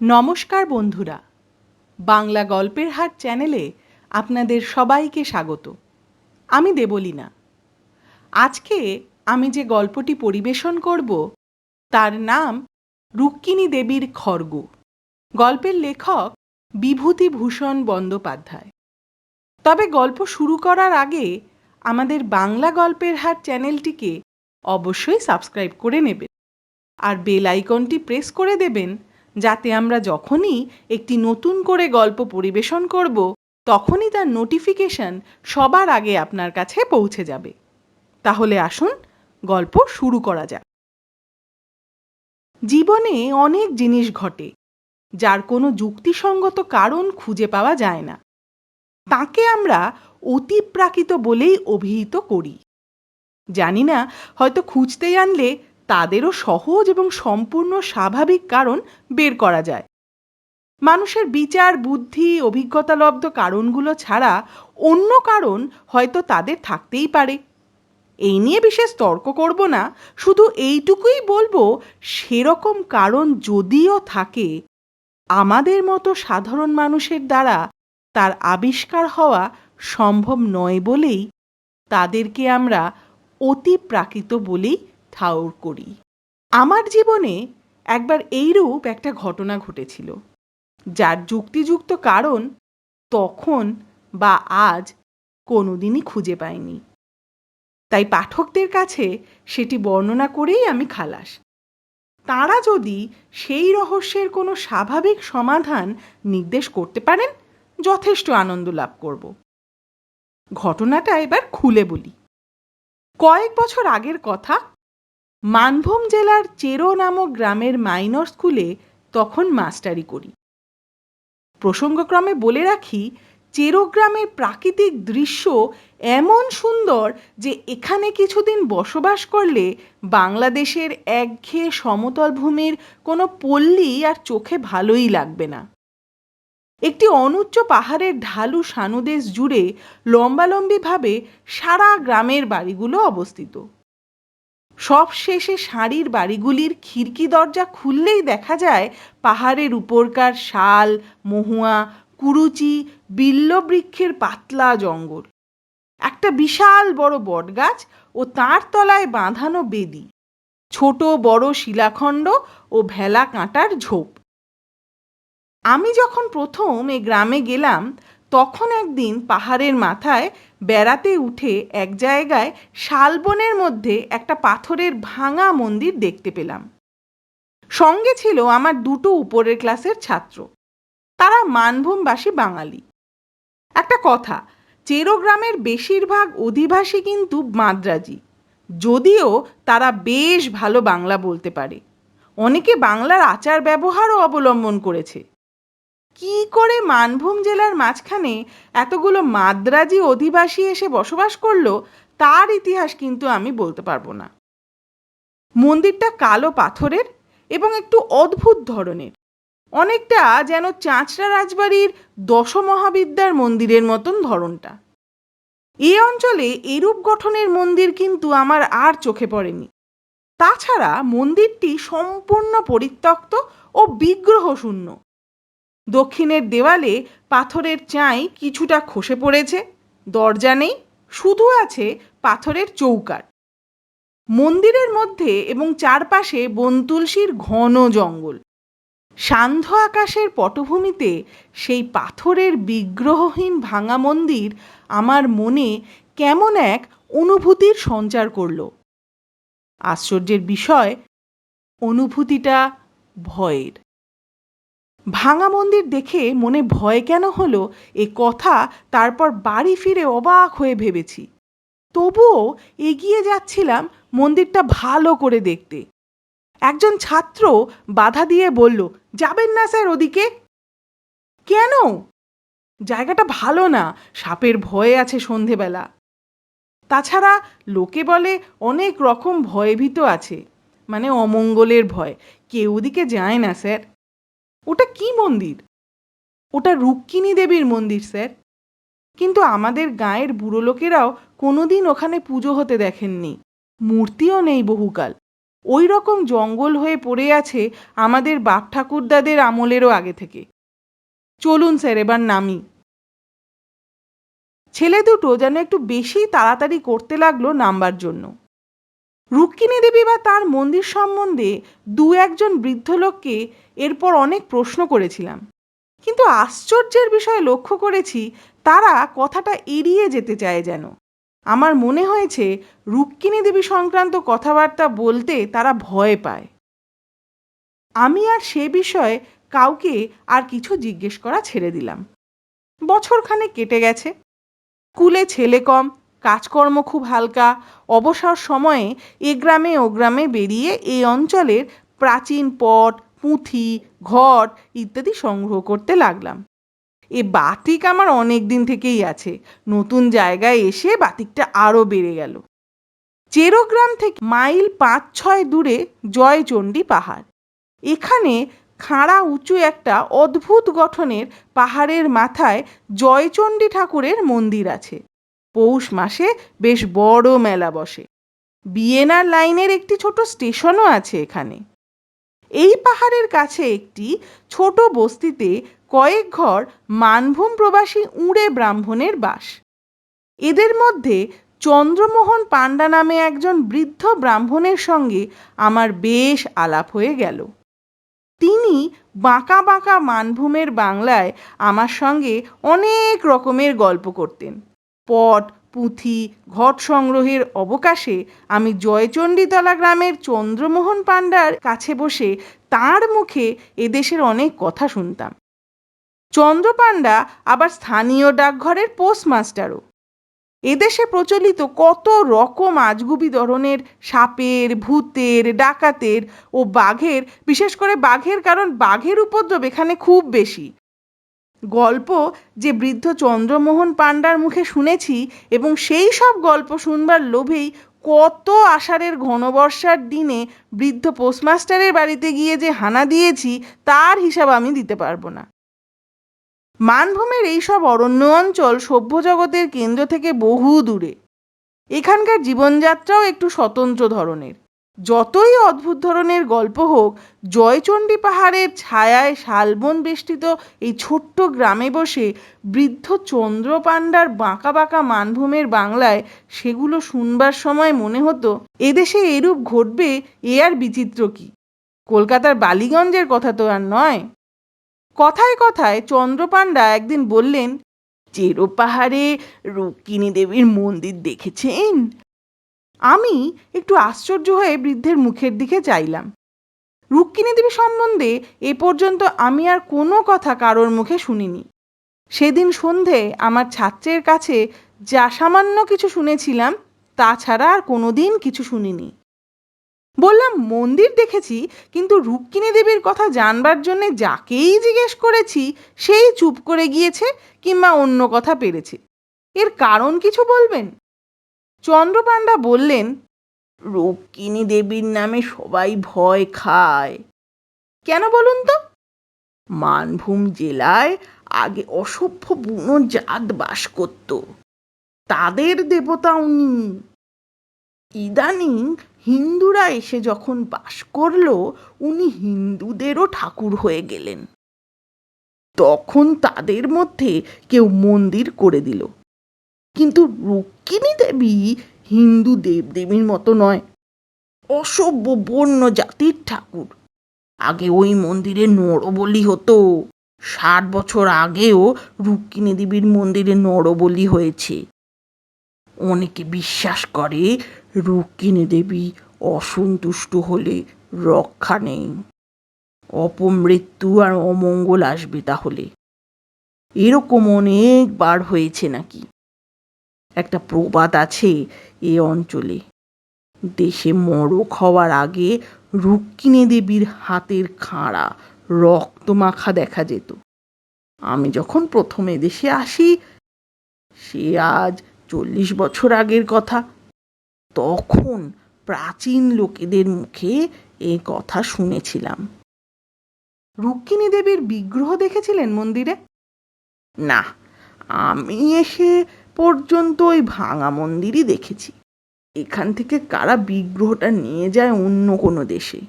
নমস্কার বন্ধুরা, বাংলা গল্পের হাট চ্যানেলে আপনাদের সবাইকে স্বাগত। আমি দেবলীনা। আজকে আমি যে গল্পটি পরিবেশন করব তার নাম রুক্মিণী দেবীর খড়গ। গল্পের লেখক বিভূতিভূষণ বন্দ্যোপাধ্যায়। তবে গল্প শুরু করার আগে আমাদের বাংলা গল্পের হাট চ্যানেলটিকে অবশ্যই সাবস্ক্রাইব করে নেবেন আর বেল আইকনটি প্রেস করে দেবেন, যাতে আমরা যখনই একটি নতুন করে গল্প পরিবেশন করব তখনই তার নোটিফিকেশন সবার আগে আপনার কাছে পৌঁছে যাবে। তাহলে আসুন গল্প শুরু করা যাক। জীবনে অনেক জিনিস ঘটে যার কোনো যুক্তিসঙ্গত কারণ খুঁজে পাওয়া যায় না। তাকে আমরা অতিপ্রাকৃত বলেই অভিহিত করি। জানি না, হয়তো খুঁজতে জানলে তাদেরও সহজ এবং সম্পূর্ণ স্বাভাবিক কারণ বের করা যায়। মানুষের বিচার, বুদ্ধি, অভিজ্ঞতালব্ধ কারণগুলো ছাড়া অন্য কারণ হয়তো তাদের থাকতেই পারে। এই নিয়ে বিশেষ তর্ক করব না, শুধু এইটুকুই বলবো, সেরকম কারণ যদিও থাকে, আমাদের মতো সাধারণ মানুষের দ্বারা তার আবিষ্কার হওয়া সম্ভব নয় বলেই তাদেরকে আমরা অতিপ্রাকৃত বলেই ঠাউর করি। আমার জীবনে একবার এইরূপ একটা ঘটনা ঘটেছিল, যার যুক্তিযুক্ত কারণ তখন বা আজ কোনোদিনই খুঁজে পাইনি। তাই পাঠকদের কাছে সেটি বর্ণনা করেই আমি খালাস। তাঁরা যদি সেই রহস্যের কোনো স্বাভাবিক সমাধান নির্দেশ করতে পারেন, যথেষ্ট আনন্দ লাভ করব। ঘটনাটা এবার খুলে বলি। কয়েক বছর আগের কথা। মানভূম জেলার চেরো নামক গ্রামের মাইনর স্কুলে তখন মাস্টারি করি। প্রসঙ্গক্রমে বলে রাখি, চেরো গ্রামের প্রাকৃতিক দৃশ্য এমন সুন্দর যে এখানে কিছুদিন বসবাস করলে বাংলাদেশের একঘেয়ে সমতল ভূমির কোনো পল্লী আর চোখে ভালোই লাগবে না। একটি অনুচ্চ পাহাড়ের ঢালু সানুদেশ জুড়ে লম্বালম্বিভাবে সারা গ্রামের বাড়িগুলো অবস্থিত। সব শেষে সারির বাড়িগুলির খিড়কি দরজা খুললেই দেখা যায় পাহাড়ের উপরকার শাল, মহুয়া, কুরুচি, বিল্লবৃক্ষের পাতলা জঙ্গল, একটা বিশাল বড় বটগাছ ও তার তলায় বাঁধানো বেদি, ছোট বড় শিলাখণ্ড ও ভেলা কাঁটার ঝোপ। আমি যখন প্রথম এ গ্রামে গেলাম, তখন একদিন পাহাড়ের মাথায় বেড়াতে উঠে এক জায়গায় শালবনের মধ্যে একটা পাথরের ভাঙা মন্দির দেখতে পেলাম। সঙ্গে ছিল আমার দুটো উপরের ক্লাসের ছাত্র। তারা মানভূমবাসী বাঙালি। একটা কথা, চেরো গ্রামের বেশিরভাগ অধিবাসী কিন্তু মাদ্রাজি, যদিও তারা বেশ ভালো বাংলা বলতে পারে। অনেকে বাংলার আচার ব্যবহারও অবলম্বন করেছে। কি করে মানভূম জেলার মাঝখানে এতগুলো মাদ্রাজি অধিবাসী এসে বসবাস করলো, তার ইতিহাস কিন্তু আমি বলতে পারবো না। মন্দিরটা কালো পাথরের এবং একটু অদ্ভুত ধরনের, অনেকটা যেন চাঁচড়া রাজবাড়ির দশমহাবিদ্যার মন্দিরের মতন ধরনটা। এই অঞ্চলে এরূপ গঠনের মন্দির কিন্তু আমার আর চোখে পড়েনি। তাছাড়া মন্দিরটি সম্পূর্ণ পরিত্যক্ত ও বিগ্রহ শূন্য। দক্ষিণের দেওয়ালে পাথরের চাই কিছুটা খসে পড়েছে, দরজা নেই, শুধু আছে পাথরের চৌকাঠ। মন্দিরের মধ্যে এবং চারপাশে বনতুলসীর ঘন জঙ্গল। সান্ধ্য আকাশের পটভূমিতে সেই পাথরের বিগ্রহহীন ভাঙা মন্দির আমার মনে কেমন এক অনুভূতির সঞ্চার করল। আশ্চর্যের বিষয়, অনুভূতিটা ভয়ের। ভাঙা মন্দির দেখে মনে ভয় কেন হলো এ কথা তারপর বাড়ি ফিরে অবাক হয়ে ভেবেছি। তবুও এগিয়ে যাচ্ছিলাম মন্দিরটা ভালো করে দেখতে। একজন ছাত্র বাধা দিয়ে বলল, যাবেন না স্যার ওদিকে। কেন? জায়গাটা ভালো না, সাপের ভয় আছে সন্ধেবেলা। তাছাড়া লোকে বলে অনেক রকম ভয়ভীত আছে, মানে অমঙ্গলের ভয়, কেউ ওদিকে যায় না স্যার। ওটা কি মন্দির? ওটা রুক্মিণী দেবীর মন্দির স্যার। কিন্তু আমাদের গাঁয়ের বুড়ো লোকেরাও কোনোদিন ওখানে পুজো হতে দেখেননি, মূর্তিও নেই বহুকাল। ওই রকম জঙ্গল হয়ে পড়ে আছে আমাদের বাপ ঠাকুরদাদের আমলেরও আগে থেকে। চলুন স্যার, এবার নামি। ছেলে দুটো যেন একটু বেশি তাড়াতাড়ি করতে লাগলো নামবার জন্য। রুক্মিণী দেবী বা তার মন্দির সম্বন্ধে দু একজন বৃদ্ধ লোককে এরপর অনেক প্রশ্ন করেছিলাম, কিন্তু আশ্চর্যের বিষয় লক্ষ্য করেছি তারা কথাটা এড়িয়ে যেতে চায় যেন। আমার মনে হয়েছে রুক্মিণী দেবী সংক্রান্ত কথাবার্তা বলতে তারা ভয় পায়। আমি আর সে বিষয়ে কাউকে আর কিছু জিজ্ঞেস করা ছেড়ে দিলাম। বছরখানেক কেটে গেছে। স্কুলে ছেলে কম, কাজকর্ম খুব হালকা। অবসর সময়ে এ গ্রামে ও গ্রামে বেরিয়ে এই অঞ্চলের প্রাচীন পট, পুঁথি, ঘট ইত্যাদি সংগ্রহ করতে লাগলাম। এ বাতিক আমার অনেক দিন থেকেই আছে, নতুন জায়গায় এসে বাতিকটা আরও বেড়ে গেল। চেরোগ্রাম থেকে মাইল ৫-৬ দূরে জয়চণ্ডী পাহাড়। এখানে খাড়া উঁচু একটা অদ্ভুত গঠনের পাহাড়ের মাথায় জয়চণ্ডী ঠাকুরের মন্দির আছে। পৌষ মাসে বেশ বড় মেলা বসে। বিএনআর লাইনের একটি ছোট স্টেশনও আছে এখানে। এই পাহাড়ের কাছে একটি ছোট বস্তিতে কয়েক ঘর মানভূম প্রবাসী উঁড়ে ব্রাহ্মণের বাস। এদের মধ্যে চন্দ্রমোহন পাণ্ডা নামে একজন বৃদ্ধ ব্রাহ্মণের সঙ্গে আমার বেশ আলাপ হয়ে গেল। তিনি বাঁকা বাঁকা মানভূমের বাংলায় আমার সঙ্গে অনেক রকমের গল্প করতেন। পট, পুঁথি, ঘট সংগ্রহের অবকাশে আমি জয়চণ্ডীতলা গ্রামের চন্দ্রমোহন পাণ্ডার কাছে বসে তাঁর মুখে এদেশের অনেক কথা শুনতাম। চন্দ্রপাণ্ডা আবার স্থানীয় ডাকঘরের পোস্টমাস্টারও। এদেশে প্রচলিত কত রকম আজগুবি ধরনের সাপের, ভূতের, ডাকাতের ও বাঘের, বিশেষ করে বাঘের, কারণ বাঘের উপদ্রব এখানে খুব বেশি, গল্প যে বৃদ্ধ চন্দ্রমোহন পাণ্ডার মুখে শুনেছি, এবং সেই সব গল্প শুনবার লোভেই কত আষাঢ়ের ঘনবর্ষার দিনে বৃদ্ধ পোস্টমাস্টারের বাড়িতে গিয়ে যে হানা দিয়েছি তার হিসাব আমি দিতে পারবো না। মানভূমের এইসব অরণ্য অঞ্চল সভ্য জগতের কেন্দ্র থেকে বহু দূরে। এখানকার জীবনযাত্রাও একটু স্বতন্ত্র ধরনের। যতই অদ্ভুত ধরনের গল্প হোক, জয়চণ্ডী পাহাড়ের ছায়ায় শালবন বেষ্টিত এই ছোট্ট গ্রামে বসে বৃদ্ধ চন্দ্রপাণ্ডার বাঁকা বাঁকা মানভূমের বাংলায় সেগুলো শুনবার সময় মনে হতো এদেশে এরূপ ঘটবে, এ আর বিচিত্র কি, কলকাতার বালিগঞ্জের কথা তো আর নয়। কথায় কথায় চন্দ্রপাণ্ডা একদিন বললেন, চেরো পাহাড়ে রুক্মিণী দেবীর মন্দির দেখেছেন? আমি একটু আশ্চর্য হয়ে বৃদ্ধের মুখের দিকে চাইলাম। রুক্মিণী দেবী সম্বন্ধে এ পর্যন্ত আমি আর কোনো কথা কারোর মুখে শুনিনি। সেদিন সন্ধে আমার ছাত্রের কাছে যা সামান্য কিছু শুনেছিলাম তাছাড়া আর কোনোদিন কিছু শুনিনি। বললাম, মন্দির দেখেছি, কিন্তু রুক্মিণী দেবীর কথা জানবার জন্যে যাকেই জিজ্ঞেস করেছি সেই চুপ করে গিয়েছে কিংবা অন্য কথা পেরেছে। এর কারণ কিছু বলবেন? চন্দ্রপাণ্ডা বললেন, রুক্মিণী দেবীর নামে সবাই ভয় খায়। কেন বলুন তো? মানভূম জেলায় আগে অসভ্য বুনো জাত বাস করত, তাদের দেবতা উনি। ইদানিং হিন্দুরা এসে যখন বাস করলো, উনি হিন্দুদেরও ঠাকুর হয়ে গেলেন। তখন তাদের মধ্যে কেউ মন্দির করে দিল। কিন্তু রুক্মিণী দেবী হিন্দু দেবদেবীর মতো নয়, অসভ্য বন্য জাতির ঠাকুর। আগে ওই মন্দিরে নরবলি হতো। 60 বছর আগেও রুক্মিণী দেবীর মন্দিরে নরবলি হয়েছে। অনেকে বিশ্বাস করে রুক্মিণী দেবী অসন্তুষ্ট হলে রক্ষা নেই, অপমৃত্যু আর অমঙ্গল আসবে তাহলে। এরকম অনেকবার হয়েছে নাকি। একটা প্রবাদ আছে এ অঞ্চলে, দেশে মড়ক হওয়ার আগে রুক্মিণী দেবীর হাতের খাঁড়া রক্ত মাখা দেখা যেত। আমি যখন প্রথম এদেশে আসি, সে আজ 40 বছর আগের কথা, তখন প্রাচীন লোকেদের মুখে এ কথা শুনেছিলাম। রুক্মিণী দেবীর বিগ্রহ দেখেছিলেন মন্দিরে? না, আমি এসে পর্যন্ত ওই ভাঙা মন্দিরই দেখেছি। এখান থেকে কারা বিগ্রহটা নিয়ে যায় অন্য কোনো দেশে।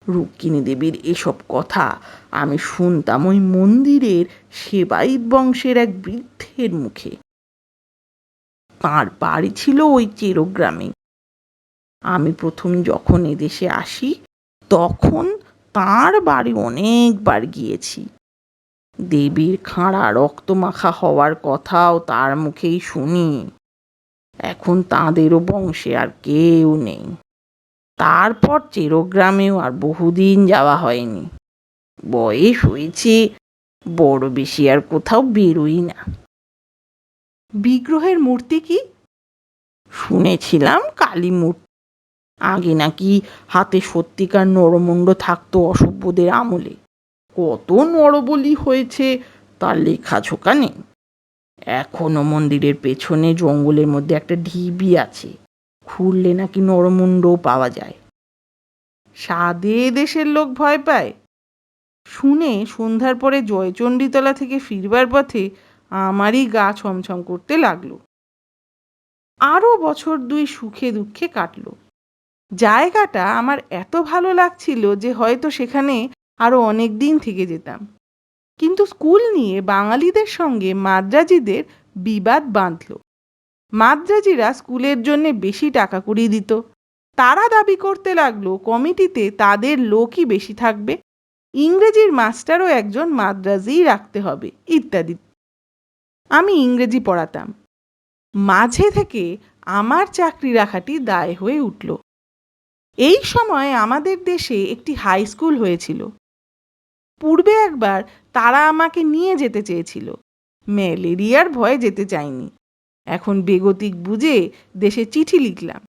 রুক্মিণী দেবীর এসব কথা আমি শুনতাম ওই মন্দিরের সেবায়িত বংশের এক বৃদ্ধের মুখে। তাঁর বাড়ি ছিল ওই চেরোগ্রামে। আমি প্রথম যখন এদেশে আসি তখন তাঁর বাড়ি অনেকবার গিয়েছি। দেবীর খাঁড়া রক্তমাখা হওয়ার কথাও তার মুখেই শুনি। এখন তাঁদেরও বংশে আর কেউ নেই। তারপর চেরোগ্রামেও আর বহুদিন যাওয়া হয়নি। বয়স হয়েছে, বড় বেশি আর কোথাও বেরোই না। বিগ্রহের মূর্তি কি? শুনেছিলাম কালী মূর্তি। আগে নাকি হাতে সত্যিকার নরমুণ্ড থাকতো অসভ্যদের আমলে। কত নরবলি হয়েছে তার লেখাঝোকা নেই। এখনো মন্দিরের পেছনে জঙ্গলের মধ্যে একটা ঢিবি আছে, খুললে নাকি নরমুণ্ডও পাওয়া যায়। সাদে দেশের লোক ভয় পায় শুনে সন্ধ্যার পরে জয়চণ্ডীতলা থেকে ফিরবার পথে আমারই গা ছমছম করতে লাগলো। আরও বছর দুই সুখে দুঃখে কাটলো। জায়গাটা আমার এত ভালো লাগছিল যে হয়তো সেখানে আরো অনেক দিন থেকে যেতাম। কিন্তু স্কুল নিয়ে বাঙালিদের সঙ্গে মাদ্রাজিদের বিবাদ বাঁধল। মাদ্রাজিরা স্কুলের জন্য বেশি টাকা কড়ি দিত। তারা দাবি করতে লাগলো কমিটিতে তাদের লোকই বেশি থাকবে, ইংরেজির মাস্টারও একজন মাদ্রাজিই রাখতে হবে ইত্যাদি। আমি ইংরেজি পড়াতাম। মাঝে থেকে আমার চাকরি রাখাটি দায় হয়ে উঠল। এই সময় আমাদের দেশে একটি হাই স্কুল হয়েছিল। পূর্বে একবার তারা আমাকে নিয়ে যেতে চেয়েছিল। ম্যালেরিয়ার ভয়ে যেতে চাইনি। এখন বেগতিক বুঝে দেশে চিঠি লিখলাম।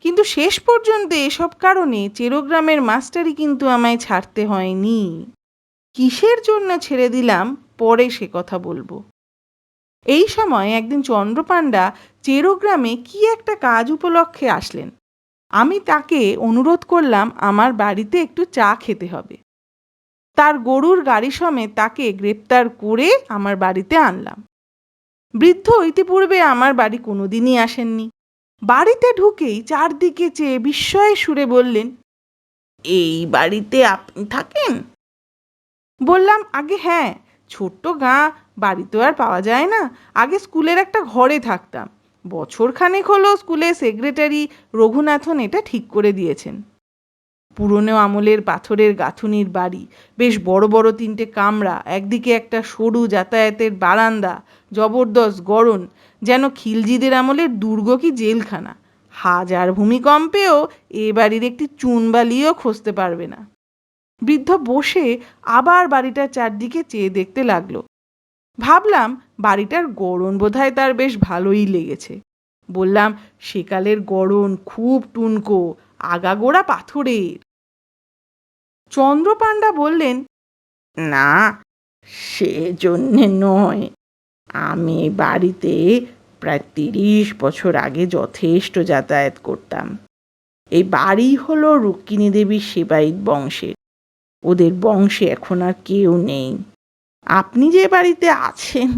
কিন্তু শেষ পর্যন্ত এসব কারণে চেরোগ্রামের মাস্টারই কিন্তু আমায় ছাড়তে হয়নি। কিসের জন্য ছেড়ে দিলাম পরে সে কথা বলবো। এই সময় একদিন চন্দ্রপাণ্ডা চেরোগ্রামে কি একটা কাজ উপলক্ষে আসলেন। আমি তাকে অনুরোধ করলাম আমার বাড়িতে একটু চা খেতে হবে। তার গরুর গাড়ি সমেত তাকে গ্রেপ্তার করে আমার বাড়িতে আনলাম। বৃদ্ধ ইতিপূর্বে আমার বাড়ি কোনোদিনই আসেননি। বাড়িতে ঢুকেই চারদিকে চেয়ে বিস্ময়ে সুরে বললেন, এই বাড়িতে আপনি থাকেন? বললাম, আগে হ্যাঁ, ছোট্ট গাঁ, বাড়ি তো আর পাওয়া যায় না। আগে স্কুলের একটা ঘরে থাকতাম। বছরখানেক হলো স্কুলের সেক্রেটারি রঘুনাথন এটা ঠিক করে দিয়েছেন। পুরনো আমলের পাথরের গাঁথুনির বাড়ি, বেশ বড় বড় 3টে কামরা, একদিকে একটা সরু যাতায়াতের বারান্দা, জবরদস্ত গড়ন, যেন খিলজিদের আমলের দুর্গ কি জেলখানা। হাজার ভূমিকম্পেও এ বাড়ির একটি চুনবালিও খসতে পারবে না। বৃদ্ধ বসে আবার বাড়িটার চারদিকে চেয়ে দেখতে লাগলো। ভাবলাম বাড়িটার গড়ন বোধহয় তার বেশ ভালোই লেগেছে। বললাম, সেকালের গড়ন খুব টুনকো, আগাগোড়া পাথরের। চন্দ্রপাণ্ডা বললেন, না, সেজন্যে নয়। আমি বাড়িতে প্রায় 30 বছর আগে যথেষ্ট যাতায়াত করতাম। এই বাড়ি হলো রুক্মিণী দেবীর সেবায়িত বংশের। ওদের বংশে এখন আর কেউ নেই। আপনি যে বাড়িতে আছেন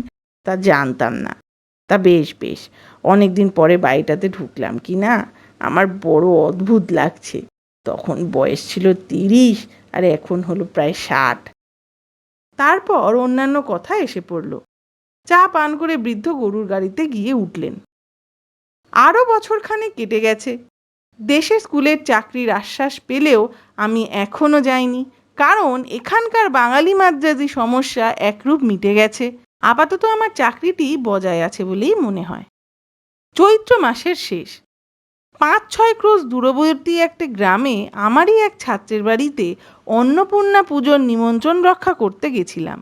তা জানতাম না। তা বেশ বেশ, অনেকদিন পরে বাড়িটাতে ঢুকলাম কি না, আমার বড় অদ্ভুত লাগছে। তখন বয়স ছিল 30 আর এখন হলো প্রায় 60। তারপর অন্যান্য কথা এসে পড়ল। চা পান করে বৃদ্ধ গরুর গাড়িতে গিয়ে উঠলেন। আরও বছরখানেক কেটে গেছে। দেশে স্কুলের চাকরির আশ্বাস পেলেও আমি এখনো যাইনি, কারণ এখানকার বাঙালি মাদ্রাজি সমস্যা একরূপ মিটে গেছে। আপাতত আমার চাকরিটি বজায় আছে বলেই মনে হয়। চৈত্র মাসের শেষ। 5-6 ক্রোশ দূরবর্তী একটা গ্রামে আমারই এক ছাত্রের বাড়িতে অন্নপূর্ণা পুজোর নিমন্ত্রণ রক্ষা করতে গেছিলাম।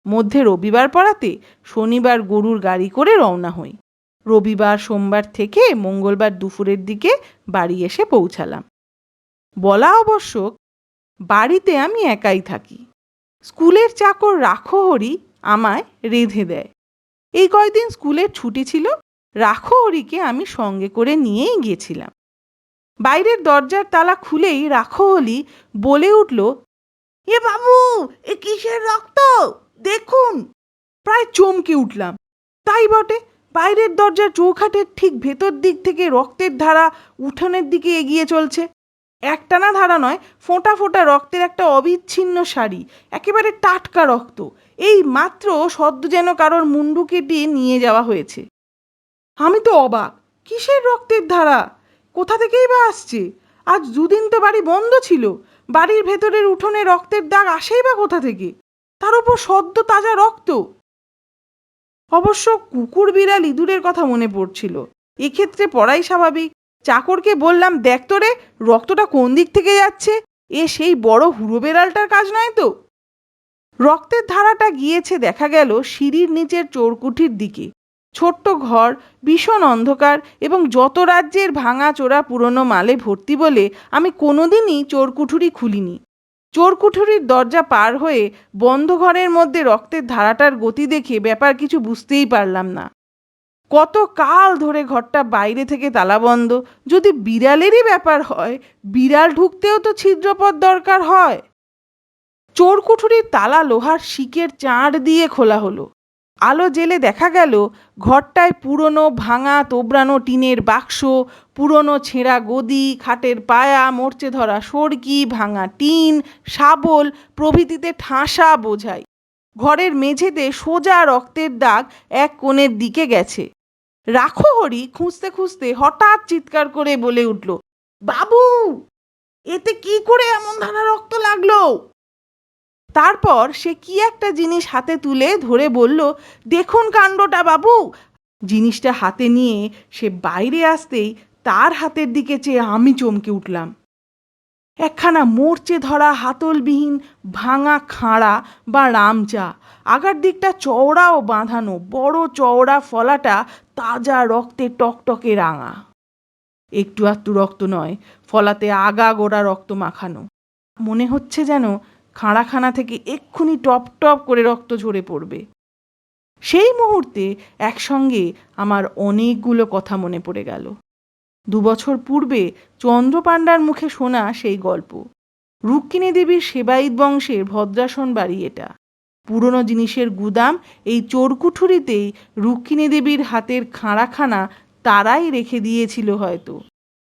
মধ্যে রবিবার পড়াতে শনিবার গরুর গাড়ি করে রওনা হই। রবিবার সোমবার থেকে মঙ্গলবার দুপুরের দিকে বাড়ি এসে পৌঁছালাম। বলা আবশ্যক, বাড়িতে আমি একাই থাকি। স্কুলের চাকর রাখহরি আমায় রেঁধে দেয়। এই কয়দিন স্কুলের ছুটি ছিল, রাখহরিকে আমি সঙ্গে করে নিয়েই গেছিলাম। বাইরের দরজার তালা খুলেই রাখহরি বলে উঠল, এ বাবু, এ কিসের রক্ত দেখুন। প্রায় চমকে উঠলাম। তাই বটে, বাইরের দরজার চৌখাটের ঠিক ভেতর দিক থেকে রক্তের ধারা উঠোনের দিকে এগিয়ে চলছে। একটানা ধারা নয়, ফোঁটা ফোঁটা রক্তের একটা অবিচ্ছিন্ন সারি, একেবারে টাটকা রক্ত। এই মাত্র সদ্য যেন কারোর মুন্ডু কেটে নিয়ে যাওয়া হয়েছে। আমি তো অবাক, কিসের রক্তের ধারা? কোথা থেকেই বা আসছে? আজ দুদিন তো বাড়ি বন্ধ ছিল। বাড়ির ভেতরের উঠোনে রক্তের দাগ আসেই বা কোথা থেকে? তার উপর সদ্য তাজা রক্ত। অবশ্য কুকুর বিড়াল ইঁদুরের কথা মনে পড়ছিল। এক্ষেত্রে পড়াই স্বাভাবিক। চাকরকে বললাম, দেখ তো রে, রক্তটা কোন দিক থেকে যাচ্ছে। এ সেই বড় হুড়ো বেড়ালটার কাজ নয় তো? রক্তের ধারাটা গিয়েছে দেখা গেল সিঁড়ির নিচের চোরকুঠির দিকে। ছোট্ট ঘর, ভীষণ অন্ধকার এবং যত রাজ্যের ভাঙা চোরা পুরনো মালে ভর্তি বলে আমি কোনোদিনই চোরকুঠুরি খুলিনি। চোরকুঠুরির দরজা পার হয়ে বন্ধ ঘরের মধ্যে রক্তের ধারাটার গতি দেখে ব্যাপার কিছু বুঝতেই পারলাম না। কত কাল ধরে ঘরটা বাইরে থেকে তালাবন্ধ। যদি বিড়ালেরই ব্যাপার হয়, বিড়াল ঢুকতেও তো ছিদ্রপথ দরকার হয়। চোরকুঠুরির তালা লোহার শিকের চাঁড় দিয়ে খোলা হলো। আলো জেলে দেখা গেল ঘরটায় পুরনো ভাঙা তোবড়ানো টিনের বাক্স, পুরনো ছেঁড়া গদি, খাটের পায়া, মরচে ধরা সড়কি, ভাঙা টিন, শাবল প্রভৃতিতে ঠাসা বোঝাই। ঘরের মেঝেতে সোজা রক্তের দাগ এক কোণের দিকে গেছে। রাখো হরি খুঁজতে খুঁজতে হঠাৎ চিৎকার করে বলে উঠল, বাবু, এতে কি করে এমন ধারা রক্ত লাগলো? তারপর সে কি একটা জিনিস হাতে তুলে ধরে বলল, দেখুন কাণ্ডটা বাবু। জিনিসটা হাতে নিয়ে সে বাইরে আসতেই তার হাতের দিকে চেয়ে আমি চমকে উঠলাম। একখানা মরচে ধরা হাতলবিহীন ভাঙা খাঁড়া বা রামচা, আগার দিকটা চওড়া ও বাঁধানো, বড় চওড়া ফলাটা তাজা রক্তে টকটকে রাঙা। একটু আধটু রক্ত নয়, ফলাতে আগা গোড়া রক্ত মাখানো। মনে হচ্ছে যেন খাঁড়াখানা থেকে এক্ষুনি টপ টপ করে রক্ত ঝরে পড়বে। সেই মুহূর্তে একসঙ্গে আমার অনেকগুলো কথা মনে পড়ে গেল। 2 বছর পূর্বে চন্দ্রপাণ্ডার মুখে শোনা সেই গল্প। রুক্মিণী দেবীর সেবায়িত বংশের ভদ্রাসন বাড়ি এটা। পুরনো জিনিসের গুদাম এই চোরকুঠুরিতেই রুক্মিণী দেবীর হাতের খাঁড়াখানা তারাই রেখে দিয়েছিল হয়তো।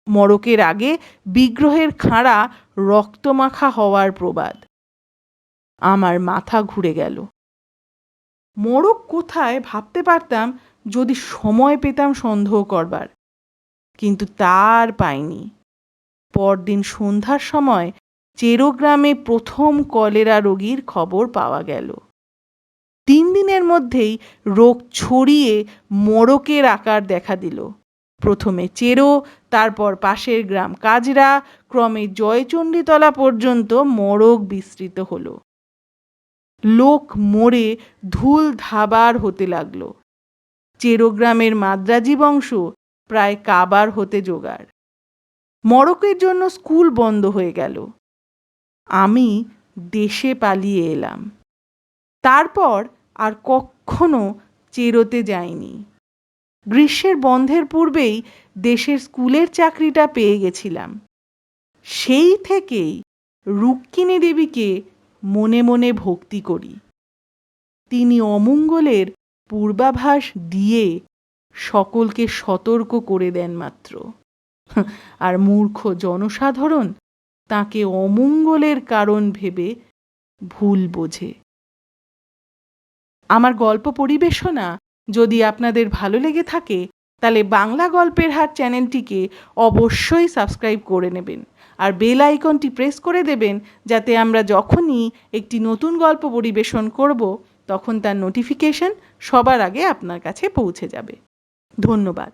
মড়কের আগে বিগ্রহের খাঁড়া রক্তমাখা হওয়ার প্রবাদ। আমার মাথা ঘুরে গেল। মড়ক কোথায় ভাবতে পারতাম যদি সময় পেতাম সন্দেহ করবার, কিন্তু তার পাইনি। পরদিন সন্ধ্যার সময় চেরোগ্রামে প্রথম কলেরা রোগীর খবর পাওয়া গেল। 3 দিনের মধ্যেই রোগ ছড়িয়ে মড়কের আকার দেখা দিল। প্রথমে চেরো, তারপর পাশের গ্রাম কাজরা, ক্রমে জয়চণ্ডীতলা পর্যন্ত মড়ক বিস্তৃত হলো। লোক মরে ধুল ধাবার হতে লাগলো। চেরোগ্রামের মাদ্রাজি বংশ প্রায় কাবার হতে জোগাড়। মড়কের জন্য স্কুল বন্ধ হয়ে গেল। আমি দেশে পালিয়ে এলাম। তারপর আর কখনো চেরোতে যাইনি। গ্রীষ্মের বন্ধের পূর্বেই দেশের স্কুলের চাকরিটা পেয়ে গেছিলাম। সেই থেকেই রুক্মিণী দেবীকে মনে মনে ভক্তি করি। তিনি অমঙ্গলের পূর্বাভাস দিয়ে সকলকে সতর্ক করে দেন মাত্র, আর মূর্খ জনসাধারণ তাকে অমঙ্গলের কারণ ভেবে ভুল বোঝে। আমার গল্প পরিবেশনা যদি আপনাদের ভালো লেগে থাকে, তাহলে বাংলা গল্পের হাট চ্যানেলটিকে অবশ্যই সাবস্ক্রাইব করে নেবেন আর বেল আইকনটি প্রেস করে দেবেন, যাতে আমরা যখনই একটি নতুন গল্প পরিবেশন করব তখন তার নোটিফিকেশন সবার আগে আপনার কাছে পৌঁছে যাবে। ধন্যবাদ।